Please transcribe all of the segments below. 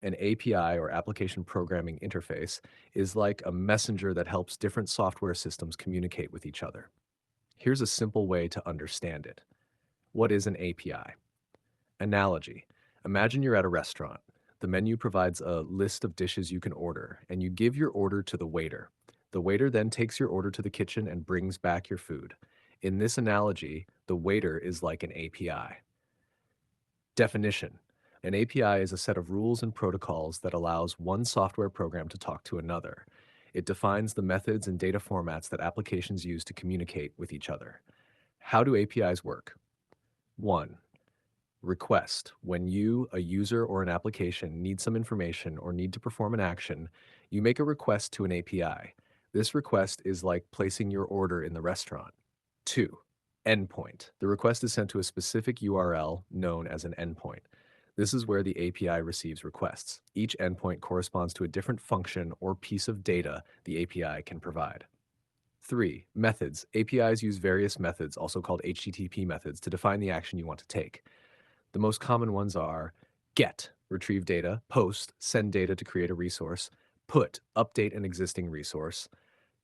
An API, or application programming interface, is like a messenger that helps different software systems communicate with each other. Here's a simple way to understand it. What is an API? Analogy. Imagine you're at a restaurant. The menu provides a list of dishes you can order, and you give your order to the waiter. The waiter then takes your order to the kitchen and brings back your food. In this analogy, the waiter is like an API. Definition. An API is a set of rules and protocols that allows one software program to talk to another. It defines the methods and data formats that applications use to communicate with each other. How do APIs work? 1. Request. When you, a user or an application, need some information or need to perform an action, you make a request to an API. This request is like placing your order in the restaurant. 2. Endpoint. The request is sent to a specific URL known as an endpoint. This is where the API receives requests. Each endpoint corresponds to a different function or piece of data the API can provide. 3. Methods. APIs use various methods, also called HTTP methods, to define the action you want to take. The most common ones are get, retrieve data; post, send data to create a resource; put, update an existing resource;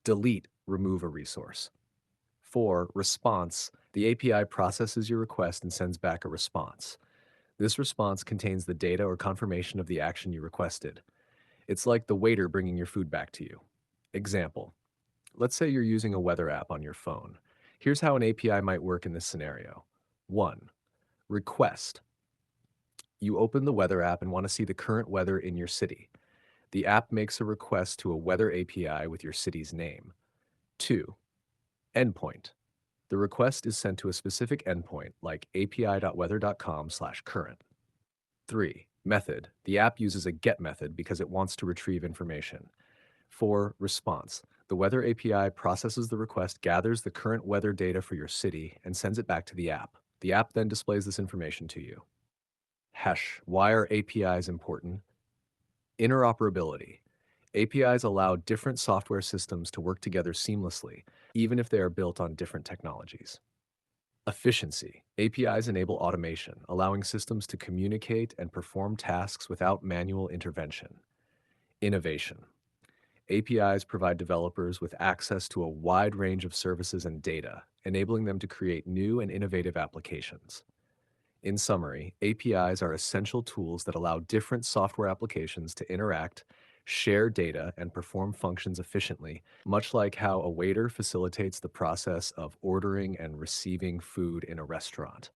delete, remove a resource. 4. Response. The API processes your request and sends back a response. This response contains the data or confirmation of the action you requested. It's like the waiter bringing your food back to you. Example. Let's say you're using a weather app on your phone. Here's how an API might work in this scenario. 1. Request. You open the weather app and want to see the current weather in your city. The app makes a request to a weather API with your city's name. 2. Endpoint. The request is sent to a specific endpoint like api.weather.com/current. 3. Method. The app uses a get method because it wants to retrieve information. 4. Response. The weather API processes the request, gathers the current weather data for your city, and sends it back to the app. The app then displays this information to you. Why are APIs important? Interoperability. APIs allow different software systems to work together seamlessly, even if they are built on different technologies. Efficiency. APIs enable automation, allowing systems to communicate and perform tasks without manual intervention. Innovation. APIs provide developers with access to a wide range of services and data, enabling them to create new and innovative applications. In summary, APIs are essential tools that allow different software applications to interact, share data, and perform functions efficiently, much like how a waiter facilitates the process of ordering and receiving food in a restaurant.